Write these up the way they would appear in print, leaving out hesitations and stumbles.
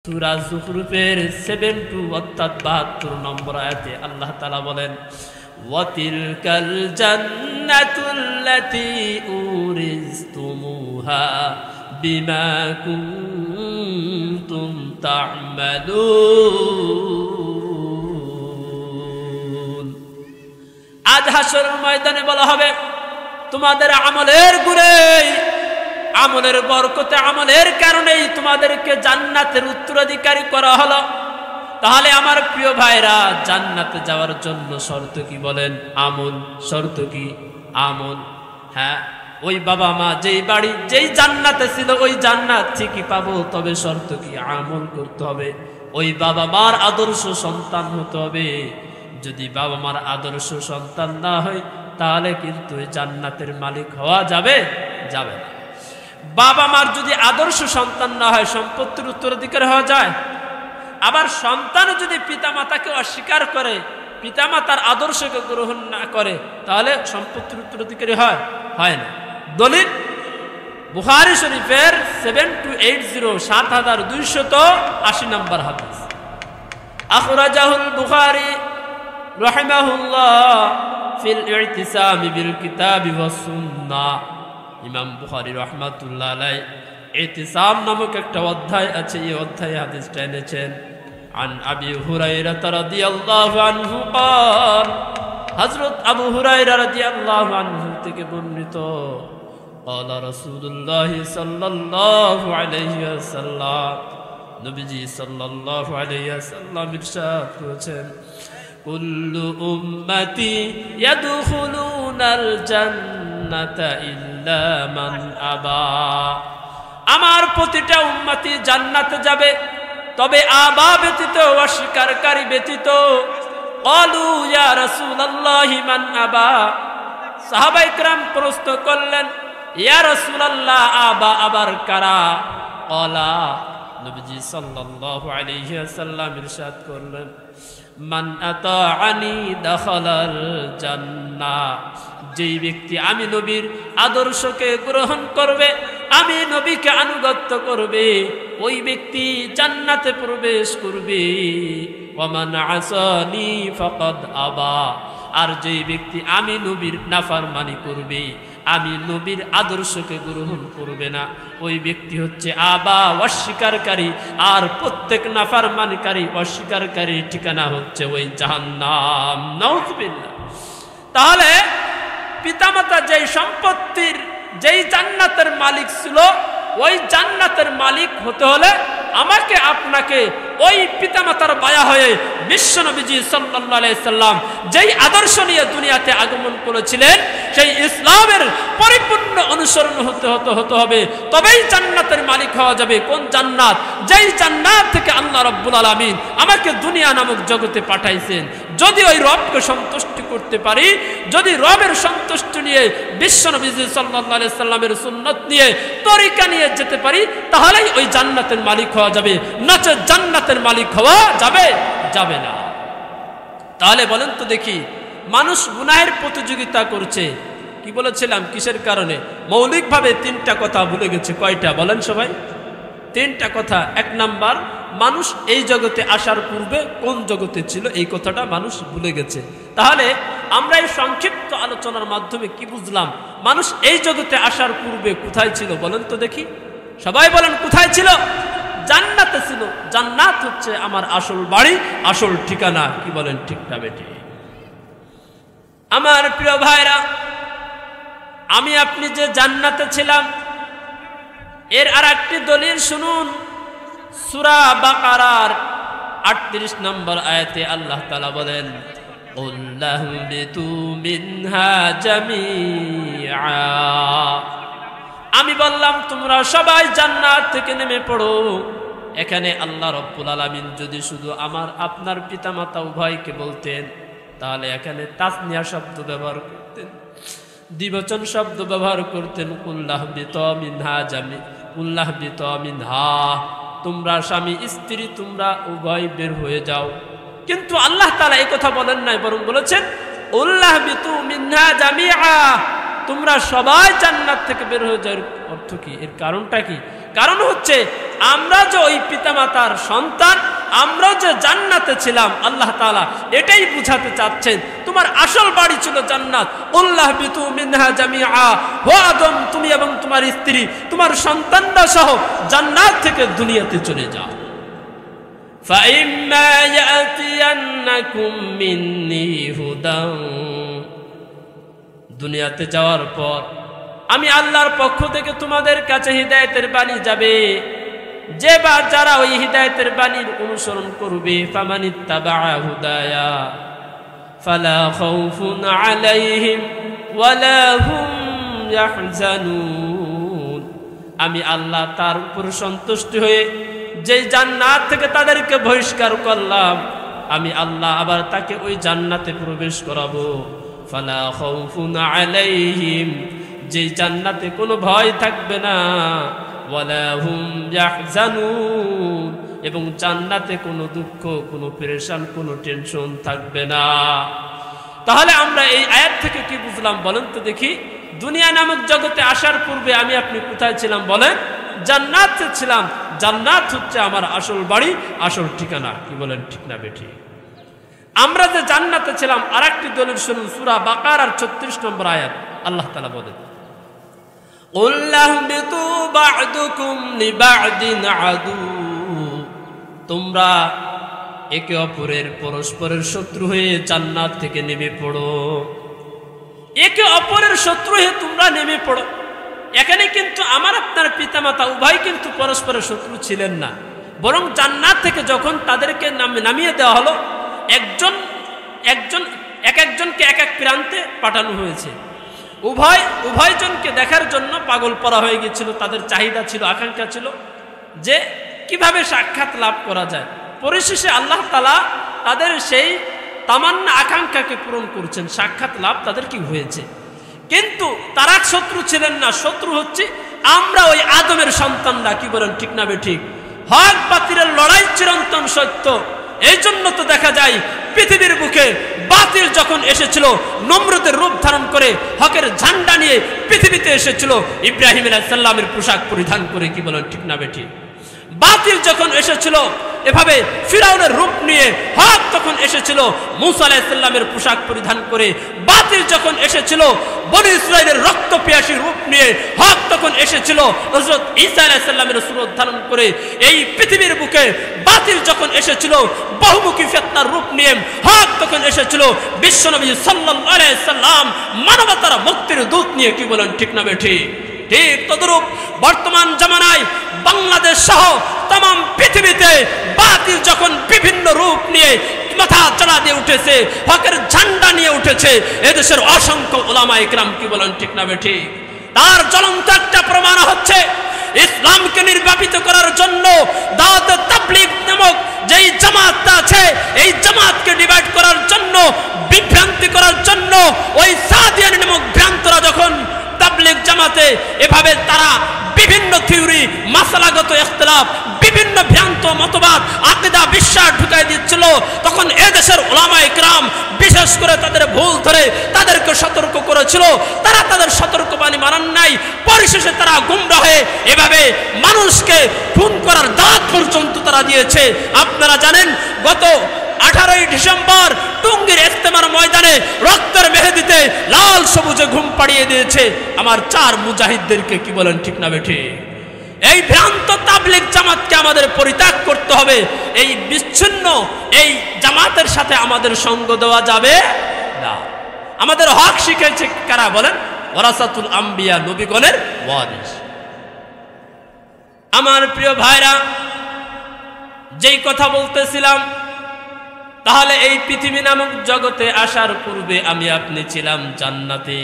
সূরা যুখরুফের 72 অর্থাৎ 72 নম্বর আয়াতে আল্লাহ তাআলা বলেন ওয়াতিলকাল জান্নাতুল্লাতী উরিসতুমুহা বিমা কুনতুম তা'মালুন। আজ হাসরের ময়দানে বলা হবে তোমাদের আমলের গুণে, আমলের বরকতে, আমলের কারণেই তোমাদেরকে জান্নাতের উত্তরাধিকারী করা হলো। তাহলে আমার প্রিয় ভাইরা, জান্নাতে যাওয়ার জন্য শর্ত কি বলেন? আমল। শর্ত কি? আমল। হ্যাঁ, ওই বাবা মা যেই বাড়ি যেই জান্নাতে ছিল ওই জান্নাত ঠিকই পাবো, তবে শর্ত কি? আমল করতে হবে। ওই বাবা মার আদর্শ সন্তান হতে হবে। যদি বাবা মার আদর্শ সন্তান না হয় তাহলে কিন্তু জান্নাতের মালিক হওয়া যাবে যাবে না। বাবা মার যদি আদর্শ সন্তান না হয় সম্পত্তির উত্তরাধিকারী হওয়া যায়। আবার সন্তান যদি পিতামাতাকে অস্বীকার করে, পিতামাতার আদর্শকে গ্রহণ না করে, তাহলে সম্পত্তির উত্তরাধিকারী হয় না। দলিল বুখারী শরীফের 7280 7280 নম্বর হাদিস। আখরাজাহুল বুখারী রাহিমাহুল্লাহ ফিল ইতিসাম বিল কিতাব ওয়াস সুন্নাহ। ইমাম বুখারী রাহমাতুল্লাহ আলাইহি ইতিসাম নামক একটা অধ্যায় আছে, এই অধ্যায়ে হাদিসটা এনেছেন। আন আবি হুরায়রা রাদিয়াল্লাহু আনহু قال, হযরত আবু হুরায়রা রাদিয়াল্লাহু আনহু থেকে বর্ণিত, قال রাসূলুল্লাহ সাল্লাল্লাহু আলাইহি ওয়াসাল্লাম, নবীজি সাল্লাল্লাহু আলাইহি ওয়াসাল্লাম ইরশাদ করেছেন, কুল্লু উম্মতি ইয়াদখুলুনাল জান্নাতা ইল্লা মান আবা। আমার প্রতিটা উম্মতি জান্নাতে যাবে, তবে আবা ব্যতীত, অস্বীকারী ব্যতীত। ক্বালু ইয়া রাসূলুল্লাহি মান আবা। সাহাবায়ে কেরাম প্রশ্ন করলেন, ইয়া রাসূলুল্লাহ, আবা আবার কারা? ক্বালা, নবীজি সাল্লাল্লাহু আলাইহি ওয়াসাল্লাম ইরশাদ করলেন, মান আতাআনি দাখালাল জান্নাহ। যেই ব্যক্তি আমি নবীর আদর্শকে গ্রহণ করবে, আমি নবীকে আনুগত্য করবে, ওই ব্যক্তি জান্নাতে প্রবেশ করবে। ওয়া মান আসানি ফাকাদ আবা। আর যেই ব্যক্তি আমি নবীর নাফরমানি করবে, আমি নবীর আদর্শকে গ্রহণ করবে না, ওই ব্যক্তি হচ্ছে আবা, অস্বীকারী। আর প্রত্যেক নাফরমানকারী, অস্বীকারী ঠিকানা হচ্ছে ওই জাহান্নাম। নাউযুবিল্লাহ। তাহলে পিতামাতা যেই সম্পত্তির, যেই জান্নাতের মালিক ছিল, ওই জান্নাতের মালিক হতে হলে আমাকে আপনাকে ওই পিতামাতার বায়া হয়ে বিশ্বনবীজি সাল্লাল্লাহু আলাইহি সাল্লাম যেই আদর্শ নিয়ে দুনিয়াতে আগমন করেছিলেন, সেই ইসলামের পরিপূর্ণ অনুসরণ হতে হবে, তবেই জান্নাতের মালিক হওয়া যাবে। কোন জান্নাত? যেই জান্নাত থেকে আল্লাহ রাব্বুল আলামিন আমাকে দুনিয়া নামক জগতে পাঠাইছেন। যদি ওই রবকে সন্তুষ্টি করতে পারি, যদি রবের সন্তুষ্টি নিয়ে বিশ্বনবীজি সাল্লাল্লাহু আলাইহি সাল্লামের সুন্নাত নিয়ে, তরিকা নিয়ে যেতে পারি, তাহলেই ওই জান্নাতের মালিক হওয়া যাবে, নচেৎ জান্নাতের মালিক হওয়া যাবে না। তাহলে বলেন তো দেখি, মানুষ গুনাহের প্রতিযোগিতা করছে, কি বলেছিলাম, কিসের কারণে? মৌলিকভাবে তিনটা কথা ভুলে গেছে। কয়টা বলেন সবাই? তিনটা কথা। এক নাম্বার, মানুষ এই জগতে আসার পূর্বে কোন জগতে ছিল, এই কথাটা মানুষ ভুলে গেছে। তাহলে আমরা এই সংক্ষিপ্ত আলোচনার মাধ্যমে কি বুঝলাম? মানুষ এই জগতে আসার পূর্বে কোথায় ছিল বলেন তো দেখি? সবাই বলেন, কোথায় ছিল? জান্নাতে ছিল। জান্নাত হচ্ছে আমার আসল বাড়ি, আসল ঠিকানা। কি বলেন, ঠিক না বেটি? আমার প্রিয় ভাইরা, আমি আপনি যে জান্নাতে ছিলাম, এর আর একটি দলিল শুনুন। সূরা বাকারার 38 নম্বর আয়াতে আল্লাহ তাআলা বলেন, কুল লাহবিতু মিনহা জামিআ। আমি বললাম তোমরা সবাই জান্নাত থেকে নেমে পড়ো। এখানে আল্লাহ রাব্বুল আলামিন যদি শুধু আপনার পিতামাতা উভয়কে বলতেন, তাহলে এখানে তাসনিয়া শব্দ ব্যবহার করতেন, দ্বিবচন শব্দ ব্যবহার করতেন। কুল্লাহবিতু মিনহা জামিআ, কুল্লাহবিতু মিনহা, তোমরা স্বামী স্ত্রী তোমরা উভয় বের হয়ে যাও। কিন্তু আল্লাহ তাআলা এই কথা বলেন নাই, বরং বলেছেন উল্লাহবিতু মিনহা জামিআ, তোমরা সবাই জান্নাত থেকে বের হয়ে যাও। অর্থ কি? এর কারণটা কি? কারণ হচ্ছে আমরা যে ওই পিতামাতার সন্তান, আমরা যে জান্নাতে ছিলাম, আল্লাহ তাআলা এটাই বুঝাতে চাচ্ছেন। তোমার আসল বাড়ি ছিল জান্নাত। উল্লাহ বিতু মিনহা জামিআ, ও আদম তুমি এবং তোমার স্ত্রী, তোমার সন্তানরা সহ জান্নাত থেকে দুনিয়াতে চলে যাও। فَإِمَّا يَأْتِيَنَّكُم مِّنِّي هُدًى, দুনিয়াতে যাওয়ার পর আমি আল্লাহর পক্ষ থেকে তোমাদের কাছে হিদায়াতের বাণী যাবে। যে বা যারা ওই হিদায়াতের বাণীর অনুসরণ করবে, ফামানিত্তাবা'a হুদায়া ফালা খাউফুন আলাইহিম ওয়ালা হুম ইয়াহজানুন, আমি আল্লাহ তার উপর সন্তুষ্ট হয়ে যে জান্নাত থেকে তাদেরকে বহিষ্কার করলাম, আমি আল্লাহ আবার তাকে ওই জান্নাতে প্রবেশ করাবো। ফালা খাউফুন আলাইহিম, যে জান্নাতে কোনো ভয় থাকবে না, ওয়ালা হুম ইয়াহজানুন, এবং জান্নাতে কোনো দুঃখ, কোনো পেরেশান, কোনো টেনশন থাকবে না। তাহলে আমরা এই আয়াত থেকে কি বুঝলাম বলেন তো দেখি? দুনিয়া নামক জগতে আসার পূর্বে আমি আপনি কোথায় ছিলাম বলেন? জান্নাতে ছিলাম। জান্নাত হচ্ছে আমার আসল বাড়ি, আসল ঠিকানা। কি বলেন, ঠিক না বেঠি? আমরা যে জান্নাতে ছিলাম, আরেকটি দলিল শুনুন, সূরা বাকারার 36 নম্বর আয়াত। আল্লাহ তাআলা বলেন, قُلْ اهْبِطُوا بَعْضُكُمْ لِبَعْضٍ عَدُوٌّ, তোমরা একে অপরের পরস্পরের শত্রু হয়ে জান্নাত থেকে নেমে পড়ো। একে অপরের শত্রু হয়ে তোমরা নেমে পড়ো। এখানে কিন্তু আমার আপনার পিতামাতা উভয় কিন্তু পরস্পরের শত্রু ছিলেন না, বরং জান্নাত থেকে যখন তাদেরকে নামিয়ে দেওয়া হলো, এক একজনকে এক এক প্রান্তে পাঠানো হয়েছে। উভয়জনকে দেখার জন্য পাগল পড়া হয়ে গিয়েছিল। তাদের চাহিদা ছিল, আকাঙ্ক্ষা ছিল যে কিভাবে সাক্ষাৎ লাভ করা যায়। পরিশেষে আল্লাহ তাআলা তাদের সেই তামান্না আকাঙ্ক্ষাকে পূরণ করছেন, সাক্ষাৎ লাভ তাদের কি হয়েছে। কিন্তু তারা শত্রু ছিলেন না, শত্রু হচ্ছে আমরা ওই আদমের সন্তানরা। কি বলেন, ঠিক না বেঠিক? হক বাতিলের লড়াই চিরন্তন সত্য। এই জন্য তো দেখা যায় পৃথিবীর বুকে বাতিল যখন এসেছিল, নমরুদের রূপ ধারণ করে হকের ঝান্ডা নিয়ে পৃথিবীতে এসেছিল ইব্রাহিম আলাইহিস সালামের পোশাক পরিধান করে। কি বলেন, ঠিক না বেঠিক? বাতিল যখন এসেছিল এভাবে ফিরাউনের রূপ নিয়ে, হক তখন এসেছিল মূসা আলাইহিস সালামের পোশাক পরিধান করে। বাতিল যখন এসেছিল বনী ইসরাইলের রক্ত পিয়াসী রূপ নিয়ে, হক তখন এসেছিল হযরত ঈসা আলাইহিস সালামের সুরত ধারণ করে। এই পৃথিবীর বুকে বাতিল যখন এসেছিল বহুমুখী ফিতনার রূপ নিয়ে, হক তখন এসেছিল বিশ্বনবী সাল্লাল্লাহু আলাইহি সাল্লাম মানবতার মুক্তির দূত নিয়ে। কি বলেন, ঠিক না বেঠিক? ঠিক তদ্রূপ বর্তমান জামানায় বাংলাদেশ সহ तमाम পৃথিবীতে বাতিল যখন বিভিন্ন রূপ নিয়ে মাথা চড়া দিয়ে উঠেছে, হকের ঝান্ডা নিয়ে উঠেছে, এদেশের অসংখ্য উলামায়ে কেরাম, কি বলেন, ঠিক না বেঠিক? তার জ্বলন্ত একটা প্রমাণ হচ্ছে ইসলামকে নির্বাপিত করার জন্য দাওয়াত তাবলীগ নামক যেই জামাতটা আছে, এই জামাতকে ডিভাইড করার জন্য, বিভ্রান্তি করার জন্য ওই সাদিয়ানি নামক ভ্রান্তরা যখন তাবলীগ জামাতে এভাবে তারা বিভিন্ন থিওরি, মাসালাগত ইখতিলাফ, বিভিন্ন ভ্রান্ত মতবাদ, আকীদা, বিশ্বাস ঢুকাই দিচ্ছিল, তখন এদেশের উলামায়ে কেরাম বিশেষ করে তাদের ভুল ধরে তাদেরকে সতর্ক করেছিল। তারা তাদের সতর্কবাণী মানেন নাই। পরিশেষে তারা গুমরাহ হয়ে এভাবে মানুষকে খুন করার দাওয়াত পর্যন্ত তারা দিয়েছে। আপনারা জানেন গত 18ই ডিসেম্বর টঙ্গীর ইজতেমার ময়দানে রক্তের মেহেদিতে লাল সবুজে ঘুম পাড়িয়ে দিয়েছে আমার 4 মুজাহিদদেরকে। কি বলেন, ঠিক না বেঠিক? এই ভ্রান্ত তাবলীগ জামাতকে আমাদের পরিত্যাগ করতে হবে। এই বিচ্ছিন্ন এই জামাতের সাথে আমাদের সঙ্গ দেওয়া যাবে না। আমাদের হক শিখেছে কারা বলেন? ওয়ারাসাতুল আম্বিয়া, নবীগণের ওয়ারিস। আমার প্রিয় ভাইরা, যেই কথা বলতেছিলাম, তাহলে এই পৃথিবী নামক জগতে আসার পূর্বে আমি আপনি ছিলাম জান্নাতে।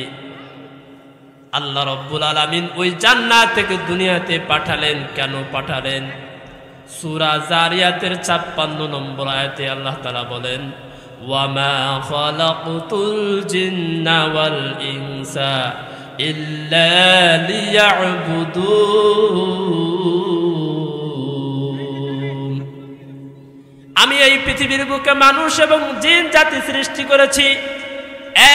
আল্লাহ রাব্বুল আলামিন ওই জান্নাত থেকে দুনিয়াতে পাঠালেন। কেন পাঠালেন? সূরা জারিয়াতের 56 নম্বর আয়াতে আল্লাহ তাআলা বলেন, ওয়ামা খালাকতুল জিন্না ওয়াল ইনসা ইল্লা লিয়াবুদুন। আমি এই পৃথিবীর বুকে মানুষ এবং জিন জাতি সৃষ্টি করেছি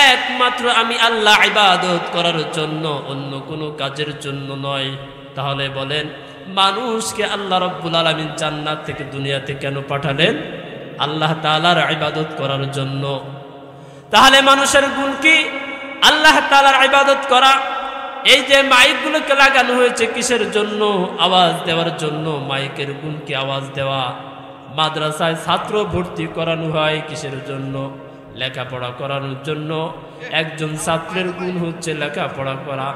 একমাত্র আমি আল্লাহ ইবাদত করার জন্য, অন্য কোনো কাজের জন্য নয়। তাহলে বলেন মানুষকে আল্লাহ রাব্বুল আলামিন জান্নাত থেকে দুনিয়াতে কেন পাঠালেন? আল্লাহ তাআলার ইবাদত করার জন্য। তাহলে মানুষের গুণ কি? আল্লাহ তাআলার ইবাদত করা। এই যে মাইকগুলোকে লাগানো হয়েছে কিসের জন্য? আওয়াজ দেওয়ার জন্য। মাইকের গুণ কি আওয়াজ দেওয়া? মাদ্রাসায় ছাত্র ভর্তি করানো হয় কিসের জন্য? লেখাপড়া করানোর জন্য। একজন ছাত্রের গুণ হচ্ছে লেখাপড়া করা।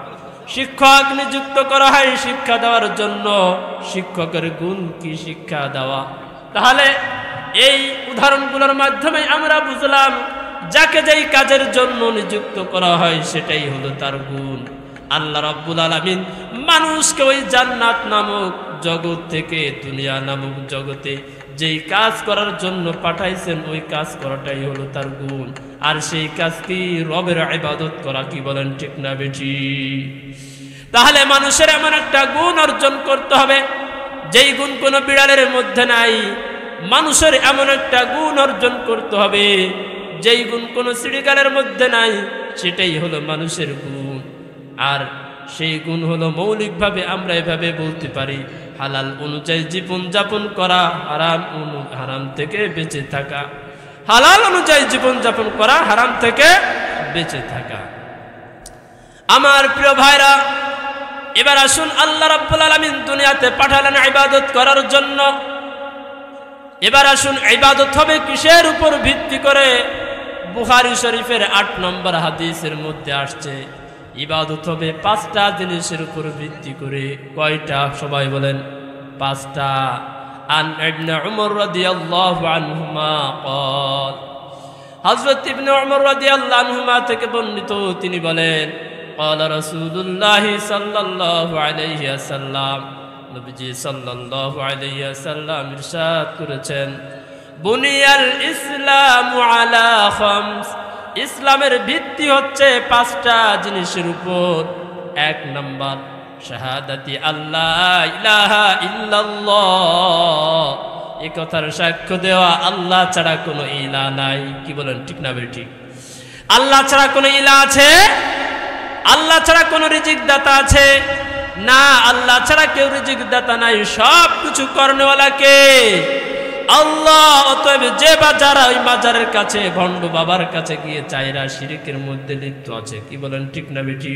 শিক্ষক নিযুক্ত করা হয় শিক্ষা দেওয়ার জন্য। শিক্ষকের গুণ কি? শিক্ষা দেওয়া। তাহলে এই উদাহরণগুলোর মাধ্যমে আমরা বুঝলাম যাকে যেই কাজের জন্য নিযুক্ত করা হয় সেটাই হলো তার গুণ। আল্লাহ রাব্বুল আলামিন মানুষকে ওই জান্নাত নামক জগৎ থেকে দুনিয়া নামক জগতে যেই কাজ করার জন্য পাঠাইছেন ওই কাজ করাটাই হলো তার গুণ। আর সেই কাজ কি? রবের ইবাদত করা। কি বলেন ঠিক না বেটি? তাহলে মানুষের এমন একটা গুণ অর্জন করতে হবে যেই গুণ কোনো বিড়ালের মধ্যে নাই। মানুষের এমন একটা গুণ অর্জন করতে হবে যেই গুণ কোনো সিঁড়িগালের মধ্যে নাই। সেটাই হলো মানুষের গুণ। আর সেই গুণ হলো মৌলিকভাবে আমরা এভাবে বলতে পারি, হালাল অনুযায়ী জীবন যাপন করা, হারাম থেকে বেঁচে থাকা। হালাল অনুযায়ী জীবন যাপন করা, হারাম থেকে বেঁচে থাকা। আমার প্রিয় ভাইরা, এবার আসুন আল্লাহ রাব্বুল আলামিন দুনিয়াতে পাঠালেন ইবাদত করার জন্য। এবার আসুন ইবাদত হবে কিসের উপর ভিত্তি করে? বুখারী শরীফের 8 নম্বর হাদিসের মধ্যে আসছে ইবাদত হবে 5টা জিনিসের উপর ভিত্তি করে। কয়টা? সবাই বলেন। 5টা। আন ইবনে উমর রাদিয়াল্লাহু আনহুমা قال, হযরত ইবনে উমর রাদিয়াল্লাহু আনহুমা থেকে বর্ণিত, তিনি বলেন قال রাসূলুল্লাহ সাল্লাল্লাহু আলাইহি ওয়াসাল্লাম, নবীজি সাল্লাল্লাহু আলাইহি ওয়াসাল্লাম ইরশাদ করেছেন, বুনিয়াল ইসলামু আলা খামস, ইসলামের ভিত্তি হচ্ছে 5টা জিনিসের উপর। 1 নাম্বার শাহাদাতি আল্লাহ ইলাহা ইল্লাল্লাহ, এই কথার সাক্ষ্য দেওয়া আল্লাহ ছাড়া কোনো ইলাহ নাই। কি বলেন ঠিক না বেটি? আল্লাহ ছাড়া কোনো ইলাহ আছে? আল্লাহ ছাড়া কোনো রিজিক দাতা আছে? না, আল্লাহ ছাড়া কেউ রিজিক দাতা নাই। সব কিছু করনেওয়ালা কে? আল্লাহ। অতএব যে বাজারা ওই বাজারের কাছে ভণ্ড বাবার কাছে গিয়ে চাইরা শিরিকের মধ্যে লিপ্ত আছে। কি বলেন ঠিক না বেটি?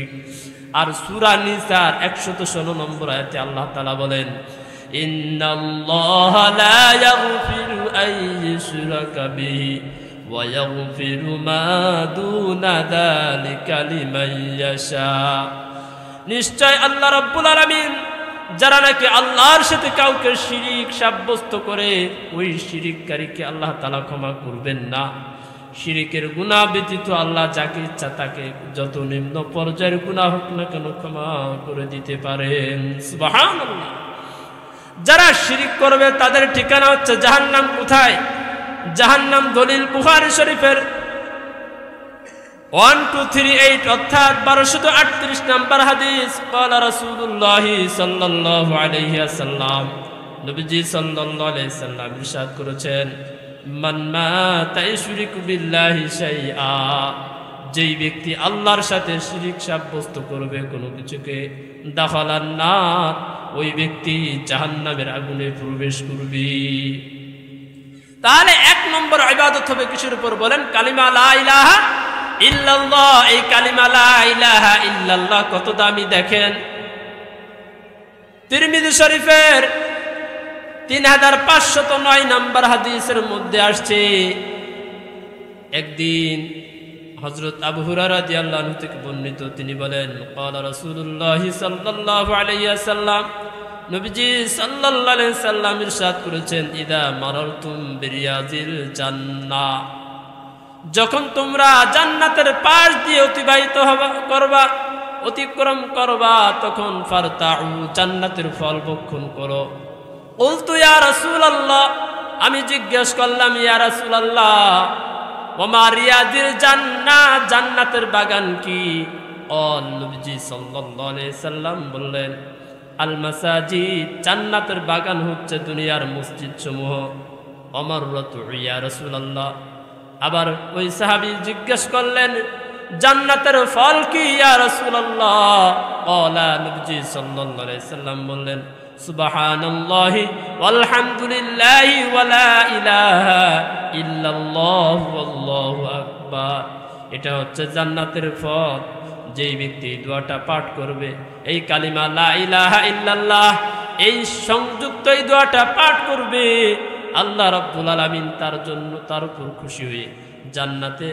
আর সূরা নিসার 116 নম্বর আয়াতে আল্লাহ তাআলা বলেন, ইন্নাল্লাহা লা ইয়াগফিরু আন ইউশরাকা বিহি ওয়া ইয়াগফিরু মা দুনা যালিকা লিমান ইয়াশা, নিশ্চয় আল্লাহ রাব্বুল আলামিন যারা নাকি আল্লাহর সাথে কাউকে শিরিক সাব্যস্ত করে ওই শিরিককারীকে আল্লাহ তাআলা ক্ষমা করবেন না। শিরিকের গুনাহ ব্যতীত আল্লাহ যাকে ইচ্ছা তাকে যত নিম্ন পর্যায়ের গুনাহ হোক না কেন ক্ষমা করে দিতে পারেন। সুবহানাল্লাহ। যারা শিরিক করবে তাদের ঠিকানা হচ্ছে জাহান্নাম। কোথায়? জাহান্নাম। দলিল বুখারী শরীফের 1238 অর্থাৎ 1238 নম্বর হাদিস। قال রাসূলুল্লাহ সাল্লাল্লাহু আলাইহি ওয়াসাল্লাম, নবীজি সাল্লাল্লাহু আলাইহি ওয়াসাল্লাম ইরশাদ করেছেন, মান মাতা ইশরিকু বিল্লাহি শাইআ, যেই ব্যক্তি আল্লাহর সাথে শিরিক সাব্যস্ত করবে কোনো কিছুকে, দাখালান নার, ওই ব্যক্তি জাহান্নামের আগুনে প্রবেশ করবে। তাহলে 1 নম্বর ইবাদত হবে কিসের উপর বলেন? কালিমা লা ইলাহা ইল্লাল্লাহ। এই কালিমা লা ইলাহা ইল্লাল্লাহ কত দামি দেখেন। তিরমিজি শরীফের 3509 নম্বর হাদিসের মধ্যে আসছে, একদিন হযরত আবু হুরায়রা রাদিয়াল্লাহু আনহু থেকে বর্ণিত, তিনি বলেন, قال রাসূলুল্লাহ সাল্লাল্লাহু আলাইহি ওয়াসাল্লাম, নবীজি সাল্লাল্লাহু আলাইহি ওয়াসাল্লাম ইরশাদ করেছেন, ইদা মারারতুম বিরিয়াজিল জান্নাহ, যখন তোমরা জান্নাতের পাশ দিয়ে অতিক্রম করবা তখন ফারতাউ, জান্নাতের ফল ভক্ষণ করো। কুলতু ইয়া রাসূলুল্লাহ, আমি জিজ্ঞেস করলাম, ইয়া রাসূলুল্লাহ, ওমা রিয়াজিল জান্নাহ, জান্নাতের বাগান কি? নবীজি সাল্লাল্লাহু আলাইহি সাল্লাম বললেন, আল মাসাজিদ, জান্নাতের বাগান হচ্ছে দুনিয়ার মসজিদ সমূহ। অমররাতু ইয়া রাসূলুল্লাহ, আবার ওই সাহাবী জিজ্ঞেস করলেন, জান্নাতের ফল কি ইয়া রাসূলুল্লাহ? নবীজি সাল্লাল্লাহু আলাইহি সাল্লাম বললেন, সুবহানাল্লাহি ওয়ালহামদুলিল্লাহি ওয়ালা ইলাহা ইল্লাল্লাহু আল্লাহু আকবার। এটা হচ্ছে জান্নাতের পথ। যেই ব্যক্তি এই দোয়াটা পাঠ করবে, এই কালিমা লা ইলাহা ইল্লাল্লাহ, এই সংযুক্ত এই দোয়াটা পাঠ করবে, আল্লাহ রাব্বুল আলামিন তার জন্য, তার উপর খুশি হয়ে জান্নাতে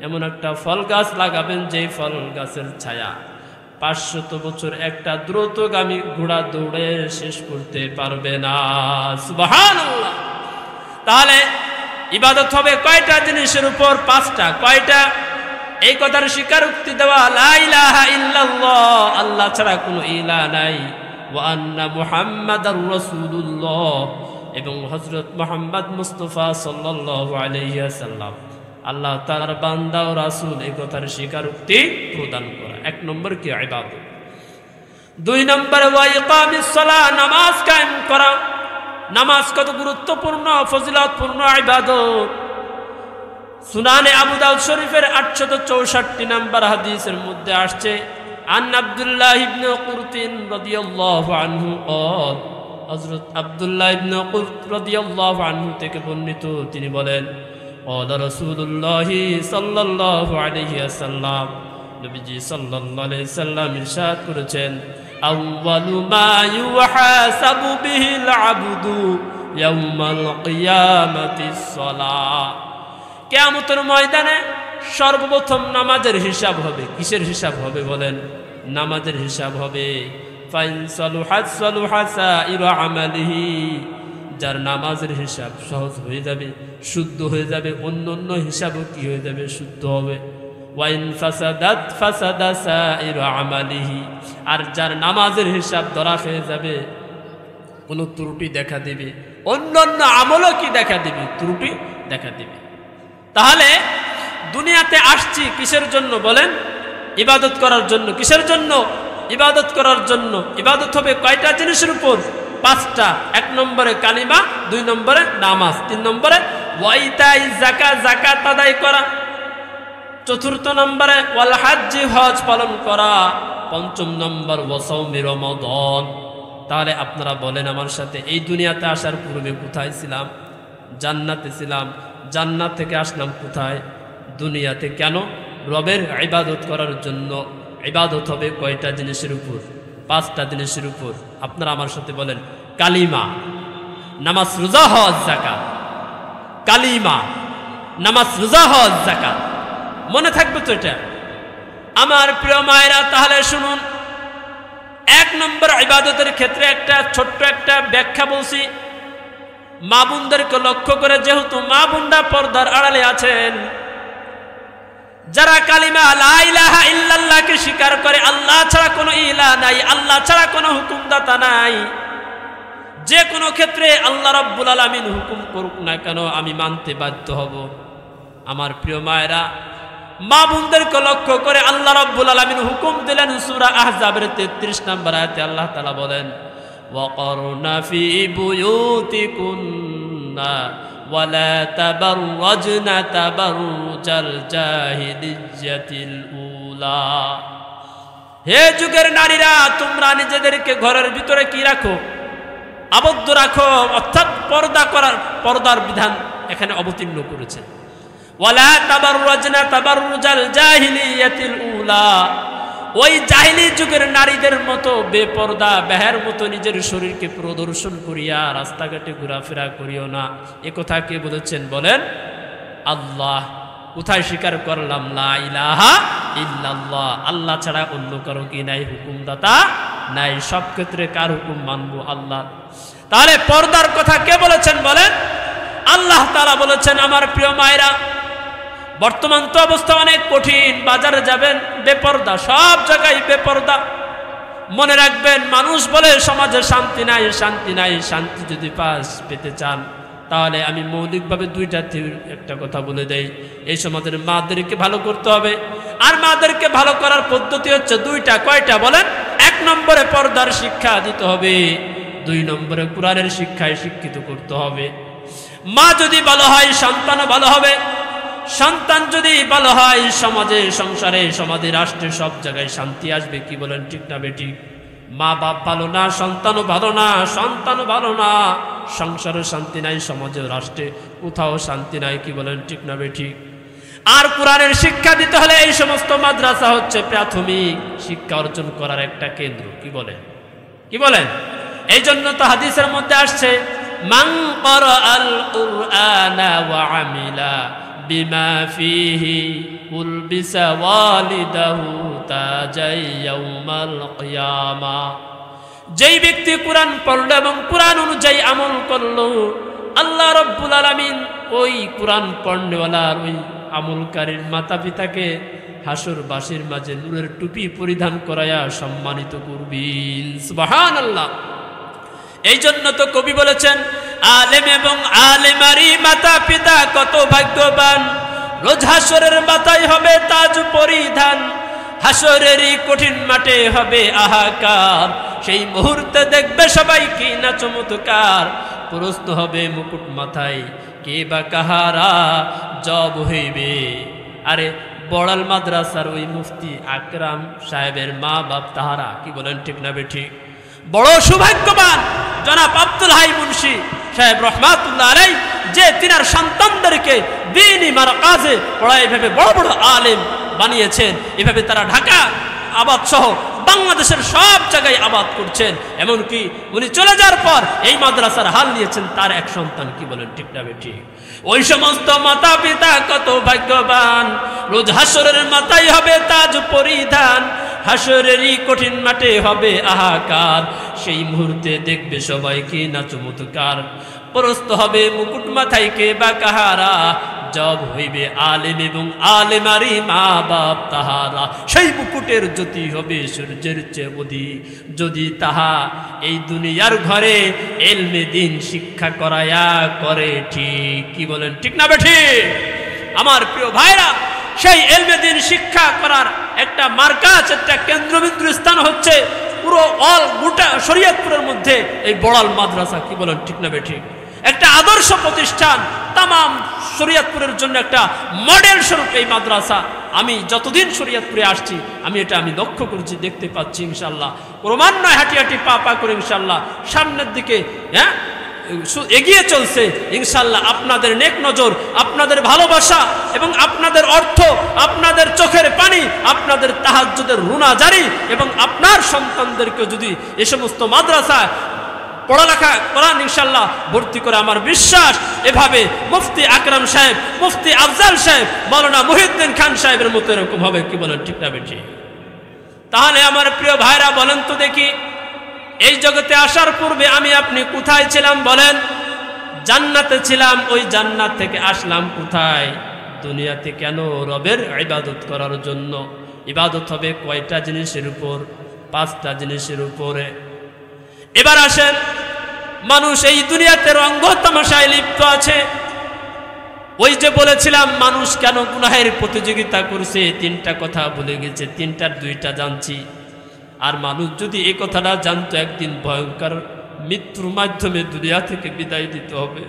এমন একটা ফল গাছ লাগাবেন, যেই ফল গাছের ছায়া 500 বছর একটা দ্রুতগামী ঘোড়া দৌড়ে শেষ করতে পারবে না। সুবহানাল্লাহ। তাহলে ইবাদত হবে কয়টা জিনিসের উপর? 5টা। কয়টা? এই কথার স্বীকারোক্তি দেওয়া, লা ইলাহা ইল্লাল্লাহ, আল্লাহ ছাড়া কোনো ইলাহ নাই, ওয়া আন্না মুহাম্মাদার রাসূলুল্লাহ, এবং হযরত মুহাম্মদ মুস্তাফা সাল্লাল্লাহু আলাইহি ওয়াসাল্লাম আল্লাহ তাআলার বান্দা ও রাসূল, এই কথার স্বীকারোক্তি প্রদান করা। 1 নম্বর কি? ইবাদত। 2 নম্বর ওয়া ইকামিস সালাহ, নামাজ কায়েম করা। নামাজ কত গুরুত্বপূর্ণ, ফজিলতপূর্ণ ইবাদত। সুনানে আবু দাউদ শরীফের 864 নম্বর হাদিসের মধ্যে আসছে, আন আব্দুল্লাহ ইবনে কুরতিন রাদিয়াল্লাহু আনহু, হযরত আব্দুল্লাহ ইবনে কুরত রাদিয়াল্লাহু আনহু থেকে বর্ণিত, তিনি বলেন, ক্বালা রাসূলুল্লাহ সাল্লাল্লাহু আলাইহি ওয়াসাল্লাম, নবীজি সাল্লাল্লাহু আলাইহি সাল্লাম ইরশাদ করেছেন, আউয়ালু মা ইউহাসাবু বিহিল আবদু ইয়াউমাল কিয়ামাতিস সালাহ। কিয়ামতের ময়দানে সর্বপ্রথম নামাজের হিসাব হবে। কিসের হিসাব হবে বলেন? নামাজের হিসাব হবে। ফাইন সালুহাত সালুহা সাইরু আমালিহি, যার নামাজের হিসাব সহজ হয়ে যাবে, শুদ্ধ হয়ে যাবে, অন্য হিসাবও কি হয়ে যাবে? শুদ্ধ হবে। ওয়াইন ফাসাদাত ফাসাদা সাইরু আমালিহি, আর যার নামাজের হিসাব ধরা খেয়ে যাবে, কোনো ত্রুটি দেখা দেবে, অন্য আমলও কি দেখা দেবে? ত্রুটি দেখা দেবে। তাহলে দুনিয়াতে আসছি কিসের জন্য বলেন? ইবাদত করার জন্য। কিসের জন্য? ইবাদত করার জন্য। ইবাদত হবে কয়টা জিনিসের উপর? 5টা। 1 নম্বরে কালিমা, 2 নম্বরে নামাজ, 3 নম্বরে ওয়াইতাই যাকাত, যাকাত আদায় করা, 4 নম্বরে ওয়াল হাজ্জি, হজ পালন করা, 5ম নম্বর ওয়াসাউমি রমাদান। তাহলে আপনারা বলেন আমার সাথে, এই দুনিয়াতে আসার পূর্বে কোথায় ছিলাম? জান্নাতে ছিলাম। জান্নাত থেকে আসলাম কোথায়? দুনিয়াতে। কেন? রবের ইবাদত করার জন্য। ইবাদত হবে কয়টা জিনিসের উপর? 5টা জিনিসের উপর। আপনারা আমার সাথে বলেন, কালিমা, নামাজ, রোজা, হজ, যাকাত। কালিমা, নামাজ, রোজা, হজ, যাকাত। মনে থাকবে তো এটা? আমার প্রিয় মায়েরা, তাহলে শুনুন, 1 নম্বর ইবাদতের ক্ষেত্রে একটা ছোট্ট একটা ব্যাখ্যা বলছি, মা বোনদেরকে লক্ষ্য করে, যেহেতু মা বোনরা পর্দার আড়ালে আছেন, যারা কালিমা লা ইলাহা ইল্লাল্লাহকে স্বীকার করে, আল্লাহ ছাড়া কোনো ইলাহ নাই, আল্লাহ ছাড়া কোনো হুকুমদাতা নাই, যে কোনো ক্ষেত্রে আল্লাহ রাব্বুল আলামিন হুকুম করুক না কেন আমি মানতে বাধ্য হব। আমার প্রিয় মায়েরা, মা বোনদেরকে লক্ষ্য করে আল্লাহ রাব্বুল আলামিন হুকুম দিলেন সূরা আহজাবের 33 নম্বর আয়াতে। আল্লাহ তাআলা বলেন, ওয়াকারনা ফি বুয়ুতিকুন্না ওয়ালা তাবাররাজনা তাবাররুজাল জাহিলিয়্যাতিল উলা। হে যুগের নারীরা, তোমরা নিজেদেরকে ঘরের ভিতরে কি রাখো? আবদ্ধ রাখো, অর্থাৎ পর্দার বিধান এখানে অবতীর্ণ করেছে। ওয়ালা তাবাররাজনা তাবাররুজাল জাহিলিয়্যাতিল উলা, ওই জাহিলি যুগের নারীদের মতো বেপর্দা বেহার মতো নিজের শরীরকে প্রদর্শন করিয়া রাস্তাঘাটে ঘোরাফেরা করিও না। এ কথা কে বলেছেন বলেন? আল্লাহ। কোথায় স্বীকার করলাম? লা ইলাহা ইল্লাল্লাহ, আল্লাহ ছাড়া অন্য কারো কি নাই? হুকুমদাতা নাই। সব ক্ষেত্রে কার হুকুম মানবো? আল্লাহ। তাহলে পর্দার কথা কে বলেছেন বলেন? আল্লাহ তাআলা বলেছেন। আমার প্রিয় মায়েরা, বর্তমান তো অবস্থা অনেক কঠিন। বাজারে যাবেন, বেপর্দা, সব জায়গায় বেপর্দা। মনে রাখবেন, মানুষ বলে সমাজে শান্তি নাই, শান্তি নাই। শান্তি যদি পেতে চান, তাহলে আমি মৌলিকভাবে 2টা একটা কথা বলে দেই। এই সমাজের মাদেরকে ভালো করতে হবে, আর মাদেরকে ভালো করার পদ্ধতি হচ্ছে 2টা। কয়টা বলেন? 1 নম্বরে পর্দার শিক্ষা দিতে হবে, 2 নম্বরে কোরআনের শিক্ষায় শিক্ষিত করতে হবে। মা যদি ভালো হয়, সন্তানও ভালো হবে। সন্তান যদি ভালো হয়, সমাজে, সংসারে, সমাজে, রাষ্ট্রে, সব জায়গায় শান্তি আসবে। কি বলেন? ঠিক না বেঠিক? মা বাপ ভালো না, সন্তানও ভালো না, সন্তানও ভালো না, সংসারে শান্তি নাই, সমাজে রাষ্ট্রে কোথাও শান্তি নাই। কি বলেন ঠিক না বেঠিক? আর কোরআনের শিক্ষা দিতে হলে এই সমস্ত মাদ্রাসা হচ্ছে প্রাথমিক শিক্ষা অর্জন করার একটা কেন্দ্র। কি বলেন? কি বলেন? এই জন্য তো হাদিসের মধ্যে আসছে, মান ক্বারাআল কুরআনা ওয়া আমিলা বিমা ফিহি উলবিসা ওয়ালিদাহু তাজাই ইয়াউমাল কিয়ামা। যেই ব্যক্তি কোরআন পড়ল এবং কোরআন অনুযায়ী আমল করলো, আল্লাহ রাব্বুল আলামিন ওই কোরআন পড়নেওয়ালার ওই আমলকারীর মাতা পিতাকে হাসরবাসীর মাঝে নূরের টুপি পরিধান করায়া সম্মানিত করবেন। সুবহানাল্লাহ। এই জন্য তো কবি বলেছেন, আলেম এবং আলেমারি মাতা পিতা কত ভাগ্যবান, রোজ হাসরের মাথায় হবে তাজ পরিধান, হাসরেরই কঠিন মাঠে হবে হাহাকার, সেই মুহূর্তে দেখবে সবাই কি না চমৎকার, প্রশ্ন হবে মুকুট মাথায় কে বা কাহারা জব হইবে। আরে বড়াল মাদ্রাসার ওই মুফতি আকরাম সাহেবের মা বাপ তাহারা। কি বলেন ঠিক না বেঠিক? বড় সৌভাগ্যবান জনাব আব্দুল হাই মুন্সি সাহেব রহমাতুল্লাহ আলাইহি, যে তিনার সন্তানদেরকে দ্বীনি মারকাজে পড়ায় এভাবে বড় বড় আলেম বানিয়েছেন। এভাবে তারা ঢাকা আবাদ সহ বাংলাদেশের সব জায়গায় আবাদ করছেন। এমনকি উনি চলে যাওয়ার পর এই মাদ্রাসার হাল নিয়েছেন তার এক সন্তান। কি বলেন ঠিক না বেঠিক? ওই সমস্ত মাতা পিতা কত ভাগ্যবান, রোজ হাসরের মাথায় হবে তাজ পরিধান, হাসরেরই কঠিন মাঠে হবে হাহাকার, সেই মুহূর্তে দেখবে সবাই কি না চমৎকার, প্রস্ত হবে মুকুট মাথায় কে বা কাহারা, জব হইবে আলেম এবং আলেমারি মা বাপ তাহারা, সেই মুকুটের জ্যোতি হবে সূর্যের চেয়ে অধিক, যদি তাহা এই দুনিয়ার ঘরে এলমে দিন শিক্ষা করায়া করে। ঠিক কি বলেন ঠিক না বেঠিক? আমার প্রিয় ভাইরা, সেই এলমে দিন শিক্ষা করার একটা মার্কাজ, একটা কেন্দ্রবিন্দু স্থান হচ্ছে পুরো অল গোটা শরীয়তপুরের মধ্যে এই বড়াল মাদ্রাসা। কি বলেন ঠিক না বেঠিক? একটা আদর্শ প্রতিষ্ঠান, তামাম শরীয়তপুরের জন্য একটা মডেল স্বরূপ এই মাদ্রাসা। আমি যতদিন শরীয়তপুরে আসছি আমি লক্ষ্য করছি, দেখতে পাচ্ছি ইনশাআল্লাহ ক্রমান্বয়ে হাঁটি হাঁটি পা পা করে ইনশাআল্লাহ সামনের দিকে এগিয়ে চলছে ইনশাআল্লাহ। আপনাদের নেক নজর, আপনাদের ভালোবাসা এবং আপনাদের অর্থ, আপনাদের চোখের পানি, আপনাদের তাহাজ্জুদের রুনা জারি এবং আপনার সন্তানদেরকে যদি এ সমস্ত মাদ্রাসায় পড়ালেখা করান ইনশাআল্লাহ ভর্তি করে, আমার বিশ্বাস এভাবে মুফতি আকরাম সাহেব, মুফতি আফজাল সাহেব, মাওলানা মুহিউদ্দিন খান সাহেবের মতো এরকম হবে। কি বলেন ঠিক না বেঠিক? তাহলে আমার প্রিয় ভাইরা বলেন তো দেখি, এই জগতে আসার পূর্বে আমি আপনি কোথায় ছিলাম বলেন? জান্নাতে ছিলাম। ওই জান্নাত থেকে আসলাম কোথায়? দুনিয়াতে কেন? রবের ইবাদত করার জন্য। ইবাদত হবে কয়টা জিনিসের উপর? 5টা জিনিসের উপরে। এবার আসেন, মানুষ এই দুনিয়াতে রঙ্গ তামাশায় লিপ্ত আছে। ওই যে বলেছিলাম মানুষ কেন গুনাহের প্রতিযোগিতা করছে, 3টা কথা বলে গেছে, 3টার 2টা জানছি। আর মানুষ যদি এই কথাটা জানতো একদিন ভয়ঙ্কর মৃত্যুর মাধ্যমে দুনিয়া থেকে বিদায় দিতে হবে,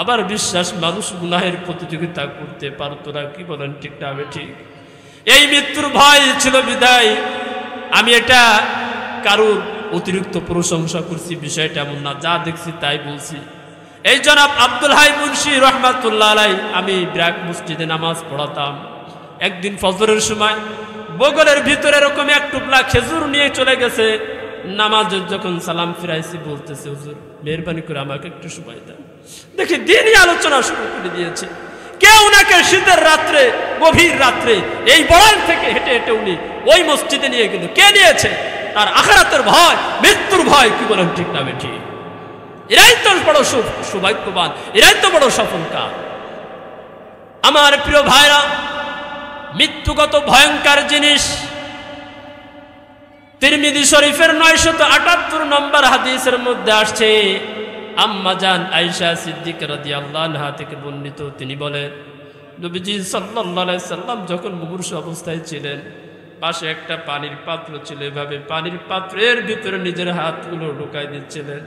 আবার বিশ্বাস মানুষ গুনাহের প্রতিযোগিতা করতে পারতো না। কি বলেন ঠিক না বেঠিক? এই মৃত্যুর ভয় ছিল বিদায়। আমি এটা কারুর অতিরিক্ত প্রশংসা করছি, বিষয়টা এমন না, যা দেখছি তাই বলছি। এই জনাব আব্দুল হাই মুন্সি রহমাতুল্লাহ আলাইহি, আমি ব্রাক মসজিদে নামাজ পড়াতাম। একদিন ফজরের সময় বগলের ভিতরে এরকম এক টুকরা খেজুর নিয়ে চলে গেছে। নামাজের যখন সালাম ফিরাইছি বলতেছে, হুজুর মেহরবানি করে আমাকে একটু সময় দেন। দেখি দিনই আলোচনা শুরু করে দিয়েছে। কেউ নাকি শীতের রাত্রে, গভীর রাত্রে এই বড়াল থেকে হেঁটে হেঁটে উনি ওই মসজিদে নিয়ে গেল। কে নিয়েছে? তার আখিরাতের ভয়, মৃত্যুর ভয়। কি বলেন ঠিক না বেঠিক? এরাই তো বড় সৌভাগ্যবান, এরাই তো বড় সফলকার। আমার প্রিয় ভাইরা, মৃত্যুগত ভয়ঙ্কর জিনিস। তিরমিজি শরীফের 978 নম্বর হাদিসের মধ্যে আসছে, আম্মা জান আয়েশা সিদ্দিকা রাদিয়াল্লাহু আনহা থেকে বর্ণিত, তিনি বলেন, নবীজি সাল্লাল্লাহু আলাইহি সাল্লাম যখন মুমূর্ষু অবস্থায় ছিলেন, পাশে একটা পানির পাত্র ছিল। এভাবে পানির পাত্রের ভিতরে নিজের হাতগুলো ঢুকাই দিচ্ছিলেন।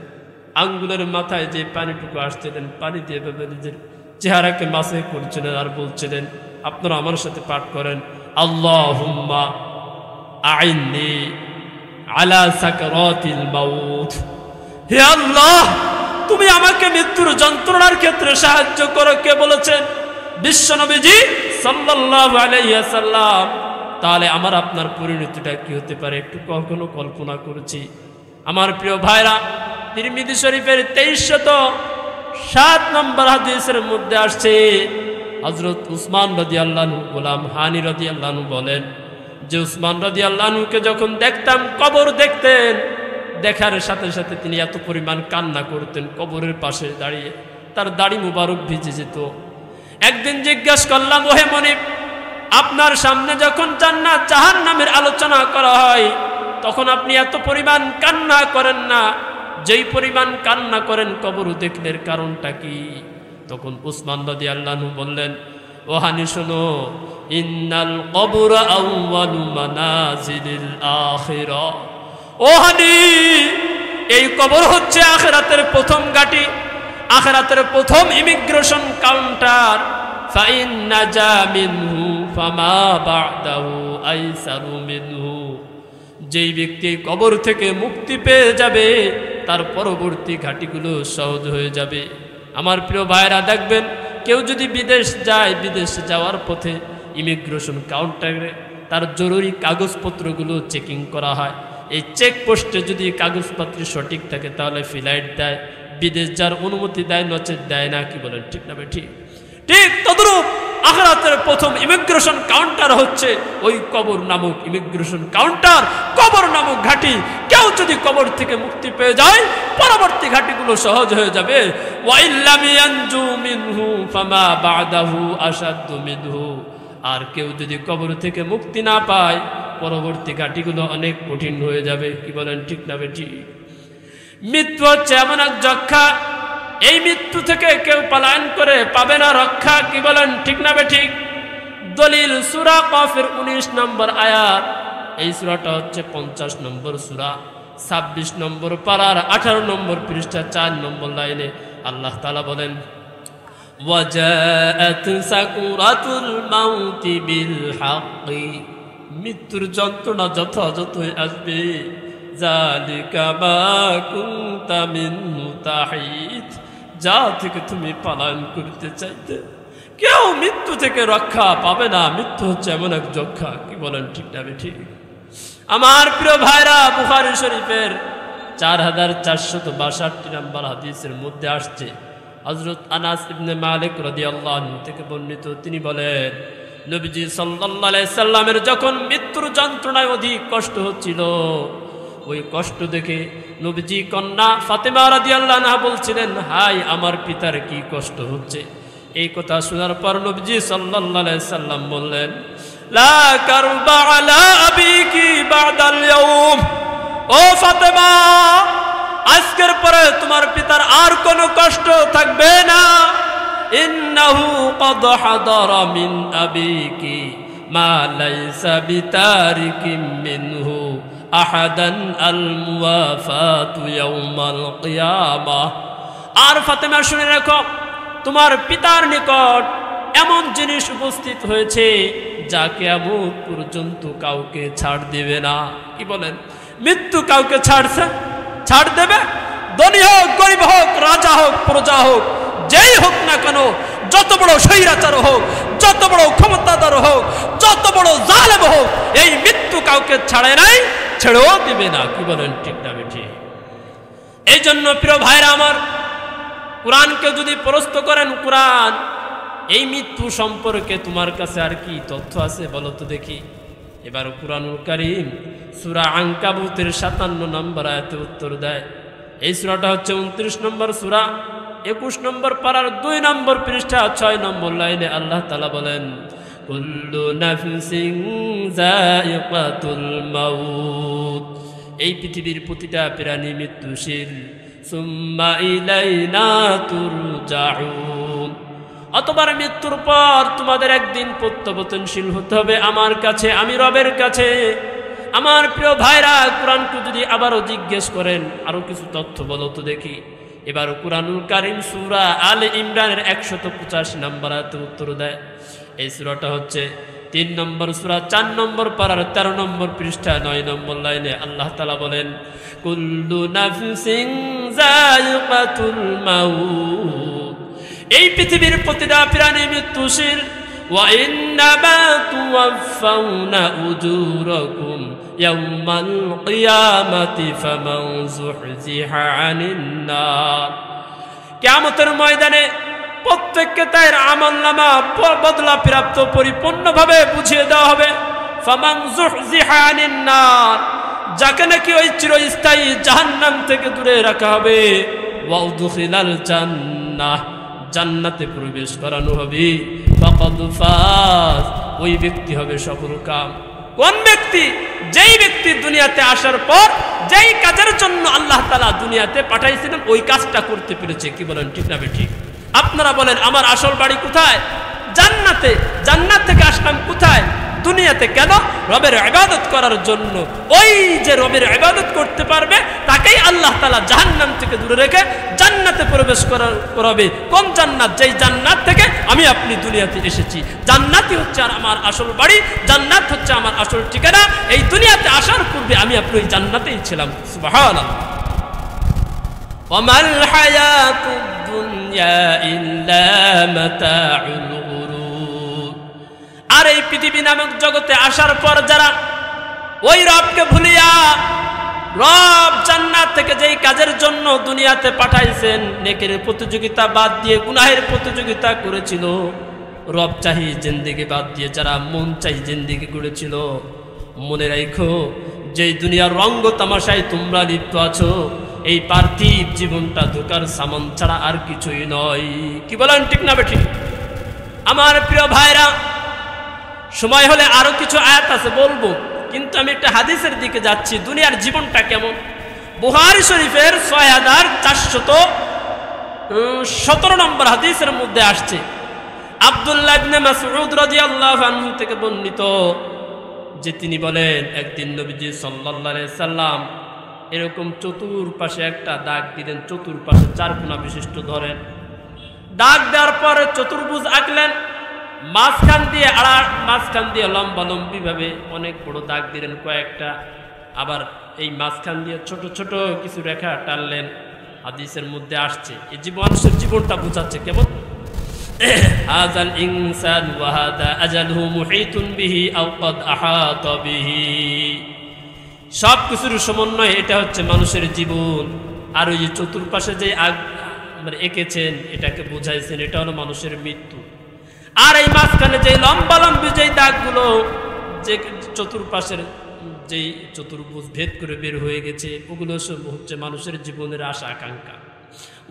আঙ্গুলের মাথায় যে পানিটুকু আসছিলেন, পানি দিয়ে এভাবে নিজের চেহারাকে মাসে করছিলেন আর বলছিলেন, আপনারা আমার সাথে পাঠ করেন, আল্লাহুম্মা আইন্নি আলা সাকরাতিল মাউত। হে আল্লাহ, তুমি আমাকে মৃত্যুর যন্ত্রণার ক্ষেত্রে সাহায্য করো। কে বলেছেন? বিশ্বনবীজি সাল্লাল্লাহু আলাইহি ওয়াসাল্লাম। তাহলে আমার আপনার পরিণতিটা কি হতে পারে একটু কখনো কল্পনা করেছি? আমার প্রিয় ভাইরা, তিরমিজি শরীফের 2307 নম্বর হাদিসের মধ্যে আসছে, হযরত উসমান রাদিয়াল্লাহু আনহু গোলাম হানি রাদিয়াল্লাহু আনহু বলেন যে উসমান রাদিয়াল্লাহু আনহুকে যখন দেখতাম, কবর দেখতেন, দেখার সাথে সাথে তিনি এত পরিমাণ কান্না করতেন কবরের পাশে দাঁড়িয়ে, তার দাড়ি মুবারক ভিজে যেত। একদিন জিজ্ঞাসা করলাম, ওহে মনিব, আপনার সামনে যখন জান্নাত জাহান্নামের আলোচনা করা হয় তখন আপনি এত পরিমাণ কান্না করেন না, যেই পরিমাণ কান্না করেন কবর দেখলে কারণটা কি? তখন উসমান রাদিয়াল্লাহু আনহু বললেন, ও হানি শোনো, ইন্নাল কবর আউয়ালু মানাজিলিল আখিরাহ। ও হানি, এই কবর হচ্ছে আখিরাতের প্রথম ঘাঁটি, আখিরাতের প্রথম ইমিগ্রেশন কাউন্টার। ফাইন নাজা মিনহু ফামা বা'দাহু আইসারু মিনহু। যেই ব্যক্তি কবর থেকে মুক্তি পেয়ে যাবে তার পরবর্তী ঘাঁটিগুলো সহজ হয়ে যাবে। আমার প্রিয় ভাইরা, দেখবেন কেউ যদি বিদেশ যায়, বিদেশে যাওয়ার পথে ইমিগ্রেশন কাউন্টারে তার জরুরি কাগজপত্রগুলো চেকিং করা হয়। এই চেকপোস্টে যদি কাগজপত্র সঠিক থাকে তাহলে ফ্লাইট দেয়, বিদেশ যাওয়ার অনুমতি দেয়, নচেত দেয় না। কি বলেন, ঠিক না? ঠিক ঠিক তদ্রূপ আখিরাতের প্রথম ইমিগ্রেশন কাউন্টার হচ্ছে ওই কবর নামক ইমিগ্রেশন কাউন্টার, কবর নামক ঘাঁটি। কেউ যদি কবর থেকে মুক্তি পেয়ে যায় পরবর্তী ঘাঁটিগুলো সহজ হয়ে যাবে। ওয়াইল্লাম ইয়ানজু মিনহু ফামা বা'দাহু আশাদ্দু মিনহু। আর কেউ যদি কবর থেকে মুক্তি না পায় পরবর্তী ঘাঁটিগুলো অনেক কঠিন হয়ে যাবে। কি বলেন, ঠিক না? ঠিক। মৃত্যু হচ্ছে এমন এক যক্ষা, এই মৃত্যু থেকে কেউ পলায়ন করে পাবে না রক্ষা। কি বলেন, ঠিক না? ঠিক। দলিল সূরা কাফের 19 নম্বর আয়াত। এই সূরাটা হচ্ছে 50 নম্বর সূরা, 26 নম্বর পারার 18 নম্বর পৃষ্ঠা 4 নম্বর লাইনে আল্লাহ তাআলা বলেন, ওয়াজাআত সাকুরাতুল মাউতি বিল হাক্কি। মৃত্যুর যন্ত্রণা যথাযথই আসবে। যালিকা মা কুনতা মিনহু তাহিদ। যা থেকে তুমি পালায়ন করতে চাইতে, কেউ মৃত্যু থেকে রক্ষা পাবে না। মৃত্যু হচ্ছে এমন এক যক্ষা। কি বলেন, ঠিক না? ঠিক। আমার প্রিয় ভাইরা, বুখারী শরীফের 4462 নম্বর হাদিসের মধ্যে আসছে, হযরত আনাস ইবনে মালিক রাদিয়াল্লাহু আনহু থেকে বর্ণিত, তিনি বলেন, নবীজি সাল্লাল্লাহু আলাইহি সাল্লামের যখন মৃত্যুর যন্ত্রণায় অধিক কষ্ট হচ্ছিল, ওই কষ্ট দেখে নবীজি কন্যা ফাতেমা রাদিয়াল্লাহু আনহা বলছিলেন, হাই আমার পিতার কি কষ্ট হচ্ছে। এই কথা শোনার পর নবীজি সাল্লাল্লাহু আলাইহি সাল্লাম বললেন, লা কারবা আলা আবিকি বাদাল ইয়াউম। ও ফাতেমা, আজকের পরে তোমার পিতার আর কোনো কষ্ট থাকবে না। ইন্নাহু ক্বাদ হাদারা মিন আবিকি মা লাইসা বিতারিকিম মিনহু আহাদান আল মুওয়াফাতু ইয়াউমাল কিয়ামাহ। আর ফাতেমা, শুনে রাখো, তোমার পিতার নিকট এমন জিনিস উপস্থিত হয়েছে যা কিয়ামত পর্যন্ত কাউকে ছাড় দেবে না। কি বলেন, মৃত্যু কাউকে ছাড় দেবে? ধনী হোক, গরিব হোক, রাজা হোক, প্রজা হোক, যেই হোক না কেন, যত বড় স্বৈরাচার হোক, যত বড় ক্ষমতাধর হোক, যত বড় জালেম হোক, এই মৃত্যু কাউকে ছাড়ে নাই, ছেড়েও দিবে না। কি বলেন, ঠিক না? ঠিক। এই জন্য প্রিয় ভাইরা আমার, কোরআনকে যদি প্রশ্ন করেন, কোরআন এই মৃত্যু সম্পর্কে তোমার কাছে আর কি তথ্য আছে বলো তো দেখি। এবার কুরআনুল কারীম সূরা আনকাবুতের 57 নম্বর আয়াতে উত্তর দেয়। এই সূরাটা হচ্ছে 29 নম্বর সূরা, 21 নম্বর পারার 2 নম্বর পৃষ্ঠা 6 নম্বর লাইনে আল্লাহ তাআলা বলেন, কুল্লু নাফসিন যায়িকাতুল মাউত। এই পৃথিবীর প্রতিটা প্রাণী মৃত্যুশীল। সুম্মা ইলাইনা তুরজাউন। অতবার মৃত্যুর পর তোমাদের একদিন প্রত্যাবর্তনশীল হতে হবে আমার কাছে, আমি রবের কাছে। আমার প্রিয় ভাইরা, কোরআনকে যদি আবারও জিজ্ঞেস করেন আরো কিছু তথ্য বলো তো দেখি। এবার কুরআনুল কারীম সূরা আলে ইমরানের 185 নম্বর আয়াতে উত্তর দেয়। এই সূরাটা হচ্ছে 3 নম্বর সূরা 4 নম্বর পারার 13 নম্বর পৃষ্ঠা 9 নম্বর লাইনে আল্লাহ তাআলা বলেন কুল্লু নাফসিন যায়িকাতুল মাউত, এই পৃথিবীর প্রতিটা প্রাণী মৃত্যুশীল। ওয়া ইন্নামা তুওয়াফাউনা উজুরাকুম ইয়াওমাল কিয়ামাতি ফামান যুহজিহা আনিন নার, কিয়ামতের ময়দানে প্রত্যেককে তার আমলনামা বদলা প্রাপ্ত পরিপূর্ণভাবে বুঝিয়ে দেওয়া হবে। ফামান যুহজিহা আনিন নার, যাকে নাকি ওই চিরস্থায়ী জাহান্নাম থেকে দূরে রাখা হবে। ওয়া উদখিলাল জান্নাহ, জান্নাতে প্রবেশ করানো হবে। ফাকাদ ফাজ, ওই ব্যক্তি হবে সফলকাম। কোন ব্যক্তি? যেই ব্যক্তি দুনিয়াতে আসার পর যেই কাজের জন্য আল্লাহ তাআলা দুনিয়াতে পাঠাইছিলেন ওই কাজটা করতে পেরেছে। কি বলেন, ঠিক না বেঠিক? আপনারা বলেন আমার আসল বাড়ি কোথায়? জান্নাতে। জান্নাত থেকে আসলাম কোথায়? দুনিয়াতে। কেন? রবের ইবাদত করার জন্য। ওই যে রবের ইবাদত করতে পারবে তাকেই আল্লাহ তাআলা জাহান্নাম থেকে দূরে রেখে জান্নাতে প্রবেশ করাবে। কোন জান্নাত? যেই জান্নাত থেকে আমি আপনি দুনিয়াতে এসেছি। জান্নাতই হচ্ছে আমার আসল বাড়ি, জান্নাত হচ্ছে আমার আসল ঠিকানা। এই দুনিয়াতে আসার পূর্বে আমি আপনি ওই জান্নাতেই ছিলাম। সুবহানাল্লাহ। ওয়ামাল হায়াতুদ দুনিয়া ইল্লা মাতাউল গুরুর, আর এই পৃথিবী নামক জগতে আসার পর যারা ওই রবকে ভুলিয়া, রব জান্নাত থেকে যেই কাজের জন্য দুনিয়াতে পাঠাইছেন নেকের প্রতিযোগিতা বাদ দিয়ে গুনাহের প্রতিযোগিতা করেছিল, রব চাহি জিন্দেগি বাদ দিয়ে যারা মন চাই জিন্দেগি গড়েছিল, মনে রাখো যেই দুনিয়ার রঙ্গ তামাশায় তোমরা লিপ্ত আছো, এই পার্থিব জীবনটা ধোকার সামান ছাড়া আর কিছুই নয়। কি বলেন, ঠিক না বেঠিক? আমার প্রিয় ভাইরা, সময় হলে আরো কিছু আয়াত আছে বলবো, কিন্তু আমি একটা হাদিসের দিকে যাচ্ছি। দুনিয়ার জীবনটা কেমন? বুখারী শরীফের 6417 নম্বর হাদিসের মধ্যে আসছে, আব্দুল্লাহ ইবনে মাসউদ রাদিয়াল্লাহু আনহু থেকে বর্ণিত, যে তিনি বলেন একদিন নবীজি সাল্লাল্লাহু আলাইহি সাল্লাম এরকম চতুর্পাশে একটা দাগ দিলেন, চতুর্পাশে 4 কোণা বিশিষ্ট ধরেন। দাগ দেওয়ার পরে চতুর্ভুজ আঁকলেন, মাঝখান দিয়ে লম্বালম্বি ভাবে অনেক বড় দাগ দিলেন কয়েকটা, আবার এই মাঝখান দিয়ে ছোট ছোট কিছু রেখা টানলেন। হাদিসের মধ্যে আসছে এই মানুষের জীবনটা বোঝাচ্ছে কেমন। হাযাল ইনসান ওয়া হাযা আজালুহু মুহীতুন বিহি আও ক্বাদ আহাতা বিহি, সব কিছুর সমন্বয় এটা হচ্ছে মানুষের জীবন। আর ওই যে চতুর্পাশে যে এঁকেছেন এটাকে বুঝাইছেন এটা হলো মানুষের মৃত্যু। আর এই মাঝখানে যে লম্বালম্বি যেই দাগগুলো, যে চতুর্পাশের যেই চতুর্ভুজ ভেদ করে বের হয়ে গেছে, ওগুলো সব হচ্ছে মানুষের জীবনের আশা আকাঙ্ক্ষা।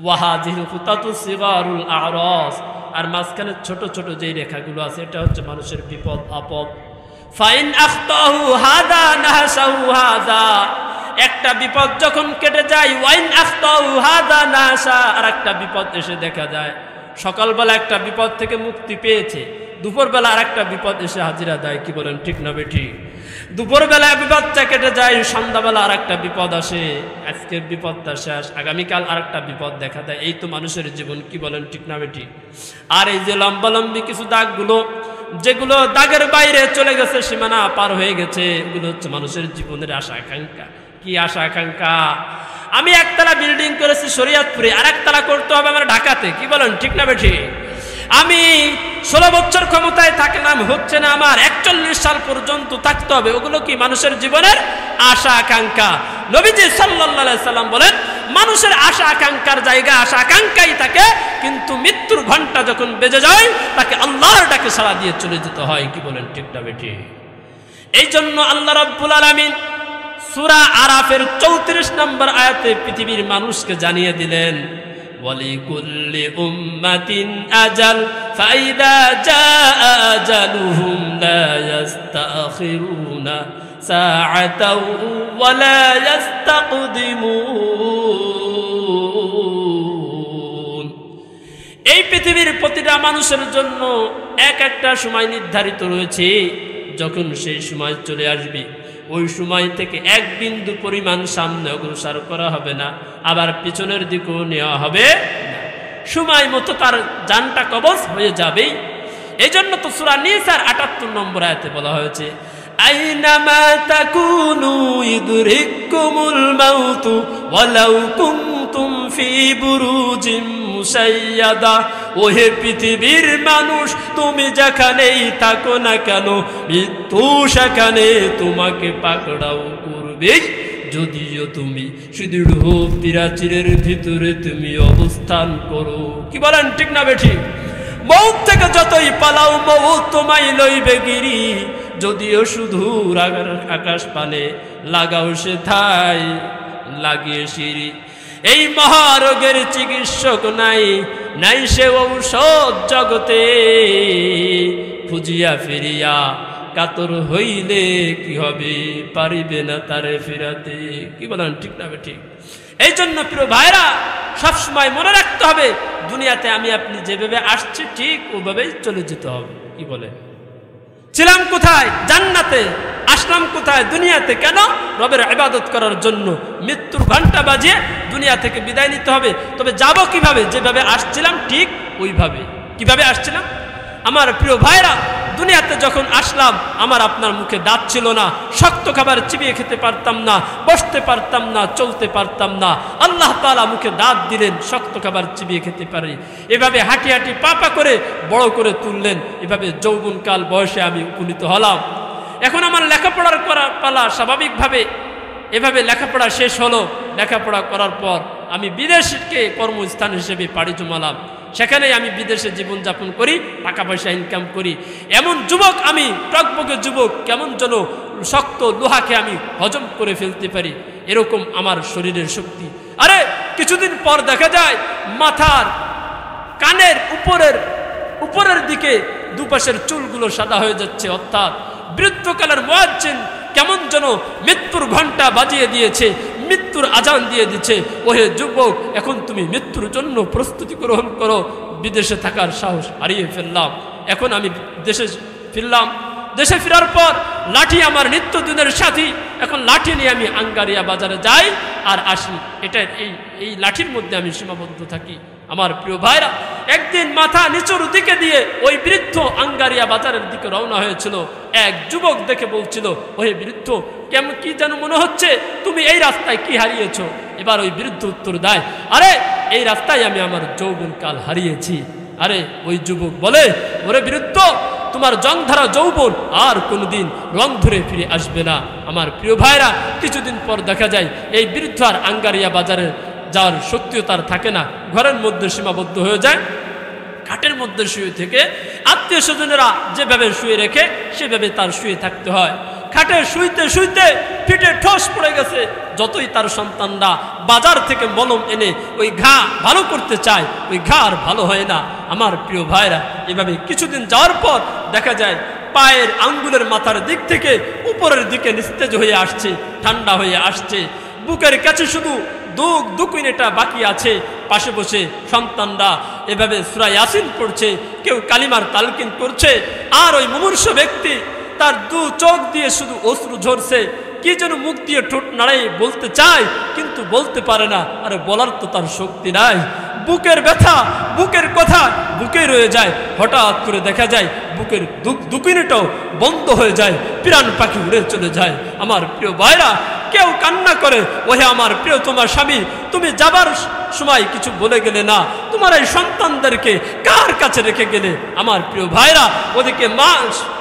ওয়াহাযিহিল খুতাতু সিগারুল আ'রাস, আর মাঝখানে ছোট ছোট যেই রেখাগুলো আছে এটা হচ্ছে মানুষের বিপদ আপদ। ফাইন আখতাহু হাদা নাহসাহু হাদা, একটা বিপদ যখন কেটে যায়, ওয়াইন আখতাহু হাদা নাহসা, আর একটা বিপদ এসে দেখা যায়। সকালবেলা একটা বিপদ থেকে মুক্তি পেয়েছে, দুপুরবেলা আর একটা বিপদ এসে হাজিরা দেয়। কি বলেন, ঠিক না বেঠিক? দুপুরবেলা বিপদটা কেটে যায়, সন্ধ্যাবেলা আর একটা বিপদ আসে, আজকের বিপদটা শেষ, আগামীকাল আর একটা বিপদ দেখা দেয়। এই তো মানুষের জীবন। কি বলেন, ঠিক না বেঠিক? আর এই যে লম্বালম্বি কিছু দাগগুলো, যেগুলো দাগের বাইরে চলে গেছে, সীমানা পার হয়ে গেছে, এগুলো হচ্ছে মানুষের জীবনের আশা আকাঙ্ক্ষা। কি আশা আকাঙ্ক্ষা? আমি একতলা বিল্ডিং করেছি শরীয়তপুরে, আর একতলা করতে হবে আমার ঢাকাতে। কি বলেন, ঠিক না বেঠিক? আমি 16 বছর ক্ষমতায় থাকলাম, হচ্ছে না, আমার 41 সাল পর্যন্ত থাকতে হবে। ওগুলো কি মানুষের জীবনের আশা আকাঙ্ক্ষা? নবীজি সাল্লাল্লাহু আলাইহি সাল্লাম বলেন মানুষের আশা আকাঙ্ক্ষার জায়গা আশা আকাঙ্ক্ষাই থাকে, কিন্তু মৃত্যুর ঘন্টা যখন বেজে যায় তাকে আল্লাহর ডাকে সাড়া দিয়ে চলে যেতে হয়। কি বলেন, ঠিক না বেঠিক? এই জন্য আল্লাহ রাব্বুল আলামিন সূরা আরাফের 34 নম্বর আয়াতে পৃথিবীর মানুষকে জানিয়ে দিলেন, ওয়ালিকুল্লি উম্মাতিন আজাল ফাইদা জাআ আজালুহুম লা ইস্তাখিরুনা সাআতাও ওয়া লা ইস্তাকদিমুন। এই পৃথিবীর প্রতিটা মানুষের জন্য এক একটা সময় নির্ধারিত রয়েছে। যখন সেই সময় চলে আসবে, ওই সময় থেকে এক বিন্দু পরিমাণ সামনে অগ্রসর করা হবে না, আবার পিছনের দিকেও নেওয়া হবে না। সময় মতো তার জানটা কবজ হয়ে যাবেই। এই জন্য তো সূরা নিসার ৭৮ নম্বর আয়াতে বলা হয়েছে আইনামা তাকুনু ইদরিকুমুল মাউতু ওয়ালাউ কুনতুম ফি বুরুজিম মুসাইয়াদা। ওহে পৃথিবীর মানুষ, তুমি যেখানেই থাকো না কেন, মৃত্যু সেখানে তোমাকে পাকড়াও করবে, যদিও তুমি সুদৃঢ় প্রাচীরের ভিতরে তুমি অবস্থান করো। কি বলেন, ঠিক না বেঠিক? মৌত থেকে যতই পালাও, মৌত তোমায় লইবে গিরি, যদিও শুধু আকাশ পানে লাগাও সে ঠাই লাগিয়ে সিঁড়ি। এই মহারোগের চিকিৎসক নাই, নাই সে ঔষধ জগতে, খুঁজিয়া ফিরিয়া কাতর হইলে কি হবে, পারিবে না তারে ফিরাতে। কি বলেন, ঠিক না ঠিক? এই জন্য প্রিয় ভাইরা, সবসময় মনে রাখতে হবে, দুনিয়াতে আমি আপনি যেভাবে আসছি ঠিক ওভাবেই চলে যেতে হবে। কি বলে, ছিলাম কোথায়? জান্নাতে। আসলাম কোথায়? দুনিয়াতে। কেন? রবের ইবাদত করার জন্য। মৃত্যুর ঘন্টা বাজিয়ে দুনিয়া থেকে বিদায় নিতে হবে। তবে যাব কিভাবে? যেভাবে আসছিলাম ঠিক ওইভাবে। কিভাবে আসছিলাম? আমার প্রিয় ভাইরা, দুনিয়াতে যখন আসলাম, আমার আপনার মুখে দাঁত ছিল না, শক্ত খাবার চিবিয়ে খেতে পারতাম না, বসতে পারতাম না, চলতে পারতাম না। আল্লাহ তাআলা মুখে দাঁত দিলেন, শক্ত খাবার চিবিয়ে খেতে পারি। এভাবে হাঁটি হাঁটি পা করে বড় করে তুললেন। এভাবে যৌবনকাল বয়সে আমি উপনীত হলাম। এখন আমার লেখাপড়ার করার পালা। স্বাভাবিকভাবে এভাবে লেখাপড়া শেষ হলো। লেখাপড়া করার পর আমি বিদেশকে কর্মস্থান হিসেবে পাড়ি জমালাম। সেখানেই আমি বিদেশে জীবনযাপন করি, টাকা পয়সা ইনকাম করি। এমন যুবক আমি, টকবকে যুবক, কেমন যেন শক্ত লোহাকে আমি হজম করে ফেলতে পারি, এরকম আমার শরীরের শক্তি। আরে কিছুদিন পর দেখা যায় মাথার কানের উপরের দিকে দুপাশের চুলগুলো সাদা হয়ে যাচ্ছে। অর্থাৎ বৃদ্ধকালের মুয়াজ্জিন কেমন যেন মৃত্যুর ঘন্টা বাজিয়ে দিয়েছে, মৃত্যুর আজান দিয়ে দিচ্ছে। ওহে যুবক, এখন তুমি মৃত্যুর জন্য প্রস্তুতি গ্রহণ করো। বিদেশে থাকার সাহস হারিয়ে ফেললাম। এখন আমি দেশে ফিরলাম। দেশে ফেরার পর লাঠি আমার নিত্যদিনের সাথী। এখন লাঠি নিয়ে আমি আঙ্গারিয়া বাজারে যাই আর আসি। এটা এই লাঠির মধ্যে আমি সীমাবদ্ধ থাকি। আমার প্রিয় ভাইরা, একদিন মাথা নিচুর দিকে দিয়ে ওই বৃদ্ধ আঙ্গারিয়া বাজারের দিকে রওনা হয়েছিল। এক যুবক দেখে বলছিল, ওহে বৃদ্ধ, কেমন কি যেন মনে হচ্ছে, তুমি এই রাস্তায় কি হারিয়েছ? এবার ওই বৃদ্ধ উত্তর দেয়, আরে এই রাস্তায় আমি আমার যৌবনকাল হারিয়েছি। আরে ওই যুবক বলে, ওরে বৃদ্ধ, তোমার জংধারা যৌবন আর কোনোদিন রং ধরে ফিরে আসবে না। আমার প্রিয় ভাইরা, কিছুদিন পর দেখা যায় এই বৃদ্ধ আর আঙ্গারিয়া বাজারে যার শক্তিও তার থাকে না, ঘরের মধ্যে সীমাবদ্ধ হয়ে যায়। খাটের মধ্যে শুয়ে থেকে আত্মীয় স্বজনেরা যেভাবে শুয়ে রেখে সেভাবে তার শুয়ে থাকতে হয়। খাটে শুইতে শুইতে পিঠে ঠোস পড়ে গেছে। যতই তার সন্তানরা বাজার থেকে মলম এনে ওই ঘা ভালো করতে চায়, ওই ঘা আর ভালো হয় না। আমার প্রিয় ভাইরা, এভাবে কিছুদিন যাওয়ার পর দেখা যায় পায়ের আঙ্গুলের মাথার দিক থেকে উপরের দিকে নিস্তেজ হয়ে আসছে, ঠান্ডা হয়ে আসছে। বুকের কাছে শুধু দুকুইনেটা বাকি আছে। পাশে বসে সন্তানরা এভাবে সূরা ইয়াসিন পড়ছে, কেউ কালিমার তালকিন করছে। আর ওই মুমূর্ষ ব্যক্তি, তার দু চোখ দিয়ে শুধু অশ্রু ঝরছে। কি যেন মুখ দিয়ে ঠোঁট নাড়াই বলতে চায়, কিন্তু বলতে পারে না। আরে বলার তো তার শক্তি নাই। বুকের ব্যথা, বুকের কথা বুকে রয়ে যায়। হঠাৎ করে দেখা যায় বুকের দুকুইনেটাও বন্ধ হয়ে যায়, প্রাণ পাখি উড়ে চলে যায়। আমার প্রিয় ভাইরা, কেউ কান্না করে, ওহে আমার প্রিয় তোমার স্বামী, তুমি যাবার সময় কিছু বলে গেলে না, তোমার এই সন্তানদেরকে কার কাছে রেখে গেলে? আমার প্রিয় ভাইরা, ওদিকে মা,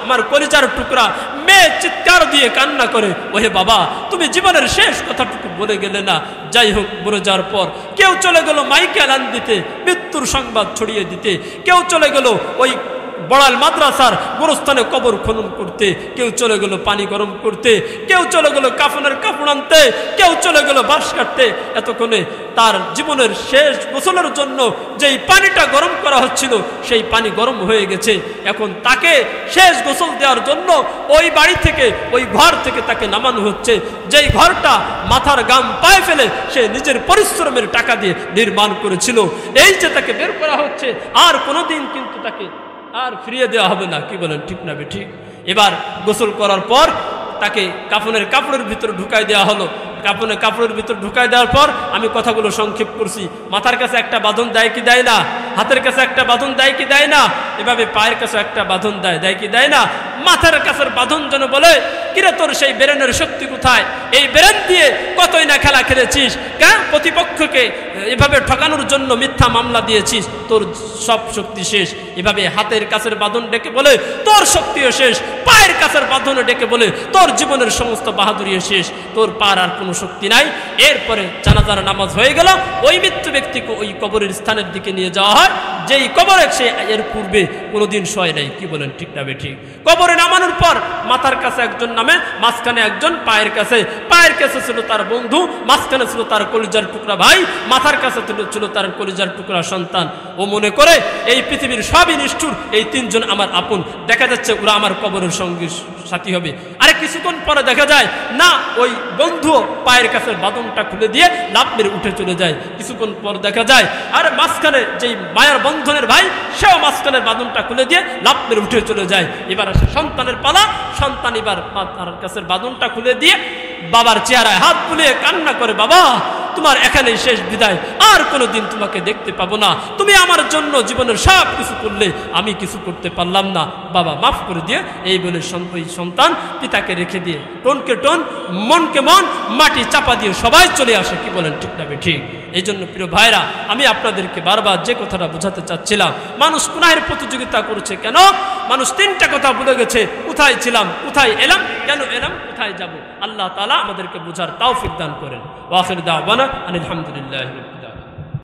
আমার কলিজার টুকরা মেয়ে চিৎকার দিয়ে কান্না করে, ওহে বাবা, তুমি জীবনের শেষ কথাটুকু বলে গেলে না। যাই হোক, মরে যাওয়ার পর কেউ চলে গেল মাইকে এলান দিতে, মৃত্যুর সংবাদ ছড়িয়ে দিতে। কেউ চলে গেল ওই বড়াল মাদ্রাসার গোরস্থানে কবর খনন করতে, কেউ চলে গেল পানি গরম করতে, কেউ চলে গেল কাফনের কাপড় আনতে, কেউ চলে গেল বাঁশ কাটতে। এতক্ষণে তার জীবনের শেষ গোসলের জন্য যেই পানিটা গরম করা হচ্ছিল, সেই পানি গরম হয়ে গেছে। এখন তাকে শেষ গোসল দেওয়ার জন্য ওই বাড়ি থেকে, ওই ঘর থেকে তাকে নামানো হচ্ছে। যেই ঘরটা মাথার গাম পায়ে ফেলে সে নিজের পরিশ্রমের টাকা দিয়ে নির্মাণ করেছিল, এই যে তাকে বের করা হচ্ছে। আর কোনোদিন কিন্তু তাকে আর ফিরিয়ে দেওয়া হবে না। কি বলেন, ঠিক না ঠিক? এবার গোসল করার পর তাকে কাফনের কাপড়ের ভিতরে ঢুকাই দেওয়া হলো। কাপড়ের ভিতর ঢুকাই দেওয়ার পর আমি কথাগুলো সংক্ষেপ করছি। মাথার কাছে একটা বাঁধন দেয় কি দেয় না? হাতের কাছে একটা বাঁধন দেয় কি দেয় না? এভাবে পায়ের কাছে একটা বাঁধন দেয় কি দেয় না? মাথার কাছের বাঁধন যেন বলে, কিরে তোর সেই ব্রেনের শক্তি কোথায়? এই ব্রেন দিয়ে কতই না খেলা খেলেছিস, প্রতিপক্ষকে এভাবে ঠকানোর জন্য মিথ্যা মামলা দিয়েছিস, তোর সব শক্তি শেষ। এভাবে হাতের কাছের বাঁধন ডেকে বলে তোর শক্তিও শেষ, পায়ের কাছের বাঁধনে ডেকে বলে তোর জীবনের সমস্ত বাহাদুরিও শেষ, তোর পার আর কোনো শক্তি নাই। এরপরে জানাজার নামাজ হয়ে গেল, ওই মৃত্যু ব্যক্তিকে ওই কবরের স্থানের দিকে নিয়ে যাওয়া হয়, যেই কবরে সে এর পূর্বে কোনোদিন শোয় নাই। কি বলেন, ঠিক না বেঠিক? কবরে নামানোর পর মাথার কাছে একজন নামে, মাঝখানে একজন, পায়ের কাছে ছিল তার বন্ধু, মাঝখানে ছিল তার কলিজার টুকরা ভাই, মাথার কাছে ছিল তার কলিজার টুকরা সন্তান। ও মনে করে এই পৃথিবীর সবই নিষ্ঠুর, এই তিনজন আমার আপন, দেখা যাচ্ছে ওরা আমার কবরের সঙ্গী সাথী হবে। আরে কিছুক্ষণ পরে দেখা যায় না, ওই বন্ধু পায়ের কাছে বাঁধনটা খুলে দিয়ে লাফ মেরে উঠে চলে যায়। কিছুক্ষণ পর দেখা যায় আরে মাঝখানে যেই মায়ের বন্ধনের ভাই, সেও মাঝখানের বাঁধনটা খুলে দিয়ে লাফ মেরে উঠে চলে যায়। এবার আসে সন্তানের পালা, সন্তান এবার মাথার কাছে বাঁধনটা খুলে দিয়ে বাবার চেহারায় হাত বুলিয়ে কান্না করে, বাবা তোমার এখানেই শেষ বিদায়, আর কোনোদিন তোমাকে দেখতে পাবো না, তুমি আমার জন্য জীবনের সব কিছু করলে, আমি কিছু করতে পারলাম না, বাবা মাফ করে দিয়ে। এই বলে ওই সন্তান পিতাকে রেখে দিয়ে টনকে টন মনকে মন মাটি চাপা দিয়ে সবাই চলে আসে। কি বলেন, ঠিক না ঠিক? এই জন্য প্রিয় ভাইরা, আমি আপনাদেরকে বারবার যে কথাটা বোঝাতে চাচ্ছিলাম, মানুষ গুনাহের প্রতিযোগিতা করছে কেন? মানুষ তিনটা কথা ভুলে গেছে, কোথায় ছিলাম, কোথায় এলাম, কেন এলাম, কোথায় যাব। আল্লাহ তাআলা আমাদেরকে বোঝার তৌফিক দান করেন। ওয়া আখির দাওয়ানা আলহামদুলিল্লাহ।